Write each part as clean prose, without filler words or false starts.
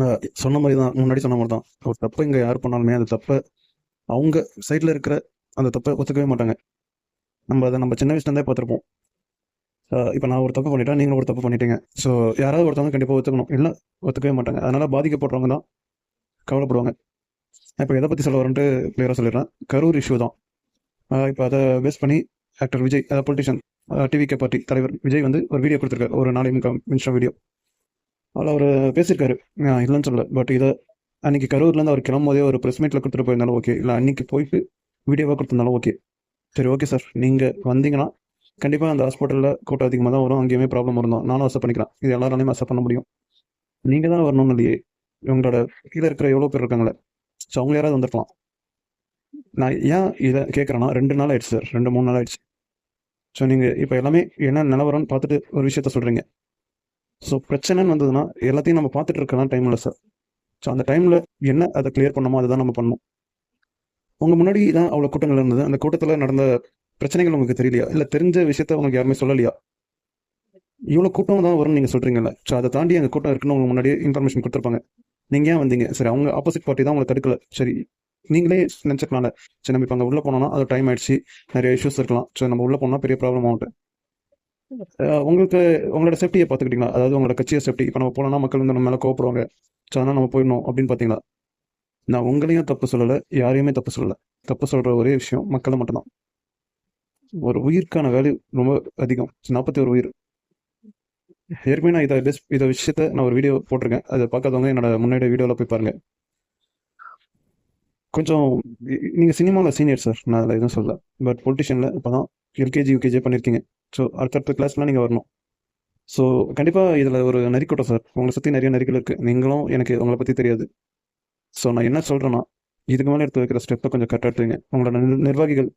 நான் சொன்ன மாதிரி தான், முன்னாடி சொன்ன மாதிரி தான். ஒரு தப்பை இங்கே யார் பண்ணாலுமே அந்த தப்பை அவங்க சைடில் இருக்கிற அந்த தப்பை ஒத்துக்கவே மாட்டாங்க. நம்ம சின்ன வயசுலேருந்தே பார்த்துருப்போம். இப்போ நான் ஒரு தப்பு பண்ணிட்டேன், நீங்களும் ஒரு தப்பு பண்ணிட்டீங்க. ஸோ யாராவது ஒருத்தவங்க கண்டிப்பாக ஒத்துக்கணும், இல்லை ஒத்துக்கவே மாட்டாங்க. அதனால் பாதிக்கப்படுறவங்க தான் கவலைப்படுவாங்க. இப்போ எதை பற்றி சொல்ல வரேன்ட்டு கிளியராக சொல்லிடுறேன். கரூர் இஷ்யூ தான். இப்போ அதை பேஸ் பண்ணி ஆக்டர் விஜய், அதாவது பொலிட்டிஷியன், டிவிகே பார்ட்டி தலைவர் விஜய் வந்து ஒரு வீடியோ கொடுத்துருக்காரு, ஒரு 4 நிமிஷம் வீடியோ. அதில் அவர் பேசியிருக்காரு, இல்லைன்னு சொல்லல. பட் இதை அன்றைக்கி கரூர்லேருந்து அவர் கிளம்போதே ஒரு ப்ரெஸ் மீட்டில் கொடுத்துட்டு போயிருந்தாலும் ஓகே, இல்லை அன்றைக்கி போயிட்டு வீடியோவாக கொடுத்துருந்தாலும் ஓகே. சரி, ஓகே சார், நீங்கள் வந்தீங்கன்னா கண்டிப்பாக அந்த ஹாஸ்பிட்டலில் கூட்டம் அதிகமாக தான் வரும், அங்கேயுமே ப்ராப்ளம் வரும் தான், நானும் அக்செப்ட் பண்ணிக்கிறேன். இது எல்லாராலையும் அக்செப்ட் பண்ண முடியும். நீங்கள் தான் வரணும்னு இல்லையே, உங்களோட கீழே இருக்கிற எவ்வளோ பேர் இருக்காங்களே, ஸோ அவங்க யாராவது வந்துருக்கலாம். நான் ஏன் இதை கேட்குறேன்னா, 2 நாள் ஆயிடுச்சு சார், 2-3 நாள் ஆயிடுச்சு. ஸோ நீங்கள் இப்போ எல்லாமே என்ன நிலவரம்னு பார்த்துட்டு ஒரு விஷயத்த சொல்கிறீங்க. ஸோ பிரச்சனைன்னு வந்ததுன்னா எல்லாத்தையும் நம்ம பார்த்துட்டு இருக்கலாம் டைம் இல்லை சார். ஸோ அந்த டைமில் என்ன அதை கிளியர் பண்ணணுமோ அதை தான் நம்ம பண்ணணும். உங்கள் முன்னாடி தான் அவ்வளோ கூட்டங்கள் இருந்தது, அந்த கூட்டத்தில் நடந்த பிரச்சனைகள் உங்களுக்கு தெரியலையா, இல்லை தெரிஞ்ச விஷயத்த உங்களுக்கு யாருமே சொல்லலையா? இவ்வளோ கூட்டம் தான் வரும்னு நீங்கள் சொல்கிறீங்கல்ல, ஸோ அதை தாண்டி அங்கே கூட்டம் இருக்குன்னு உங்களுக்கு முன்னாடியே இன்ஃபர்மேஷன் கொடுத்துருப்பாங்க. நீங்கள் ஏன் வந்தீங்க? சரி, அவங்க ஆப்போசிட் பார்ட்டி தான் உங்களை தடுக்கல, சரி நீங்களே நினச்சிக்கலாம்ல. சரி, நம்ம இப்போ அங்கே உள்ளே போனோம்னா அது டைம் ஆயிடுச்சு, நிறைய இஷ்யூஸ் இருக்கலாம், ஸோ நம்ம உள்ளே போனால் பெரிய ப்ராப்ளம் ஆகும். உங்களுக்கு உங்களோட சேஃப்டியை பார்த்துக்கிட்டீங்களா? அதாவது உங்களோட கட்சியை சேஃப்டி. இப்போ நம்ம போனோம்னா மக்கள் வந்து நம்ம மேலே கோவப்படுவாங்க, ஸோ அதனால் நம்ம போயிடணும் அப்படின்னு பார்த்தீங்களா? நான் உங்களையும் தப்பு சொல்லலை, யாரையுமே தப்பு சொல்லலை. தப்பு சொல்கிற ஒரே விஷயம் மக்களை மட்டும்தான். ஒரு உயிருக்கான வேல்யூ ரொம்ப அதிகம். 41 உயிர். ஏற்கனவே நான் இதை விஷயத்த நான் ஒரு வீடியோ போட்டிருக்கேன், அதை பார்க்காதவங்க என்னோட முன்னாடி வீடியோவில் போய் பாருங்கள். கொஞ்சம் நீங்கள் சினிமாவில் சீனியர் சார், நான் அதில் எதுவும் சொல்லலை. பட் பொலிட்டிஷியனில் இப்போ தான் எல்கேஜி யூகேஜி பண்ணியிருக்கீங்க. ஸோ அடுத்தடுத்த கிளாஸ்லாம் நீங்கள் வரணும். ஸோ கண்டிப்பாக இதில் ஒரு நரிக்கூட்டம் சார், உங்களை சுற்றி நிறைய நரிகள் இருக்குது. நீங்களும் எனக்கு உங்களை பற்றி தெரியாது. ஸோ நான் என்ன சொல்கிறேன்னா, இதுக்கு மேலே எடுத்து வைக்கிற ஸ்டெப்பை கொஞ்சம் கரெக்டாக எடுத்துங்க. உங்களோட நிர்வாகிகள்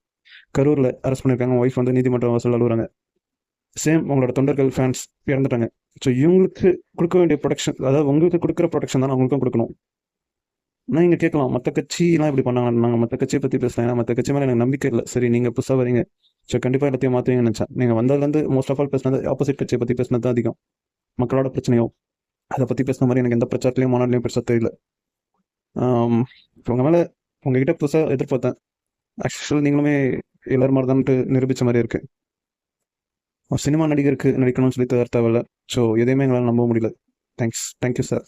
கரூரில் அரெஸ்ட் பண்ணியிருக்காங்க, ஒய்ஃப் வந்து நீதிமன்றம் வாசல் அழுகுறாங்க. சேம் உங்களோட தொண்டர்கள், ஃபேன்ஸ் இறந்துட்டாங்க. ஸோ இவங்களுக்கு கொடுக்க வேண்டிய ப்ரொடெக்ஷன், அதாவது உங்களுக்கு கொடுக்குற ப்ரொடெக்ஷன் தான் அவங்களுக்கும் கொடுக்கணும். நான் இங்கே கேட்கலாம், மற்ற கட்சிலாம் இப்படி பண்ணாங்க, நாங்கள் மற்ற கட்சியை பற்றி பேசலாம், ஏன்னா மற்ற கட்சி மேலே எனக்கு நம்பிக்கை இல்லை. சரி, நீங்கள் புதுசாக வரீங்க, ஸோ கண்டிப்பாக எல்லாத்தையும் மாற்றுவீங்கன்னு நினச்சேன். நீங்கள் வந்ததுலேருந்து மோஸ்ட் ஆஃப் ஆல் பேசினது ஆப்போசிட் கட்சியை பற்றி பேசினது தான் அதிகம். மக்களோட பிரச்சனையோ அதை பற்றி பேசின மாதிரி எனக்கு எந்த பிரச்சாரத்துலையும் மாநாட்டிலையும் பெருசாக தெரியல. உங்கள் மேலே உங்ககிட்ட புதுசாக எதிர்பார்த்தேன். ஆக்சுவல் நீங்களுமே எல்லாரும் மாதிரி தான்ட்டு நிரூபித்த மாதிரி இருக்குது. சினிமா நடிகருக்கு நடிக்கணும்னு சொல்லி தேவையில்ல. ஸோ எதையுமே எங்களால் நம்ப முடியல. Thank you sir.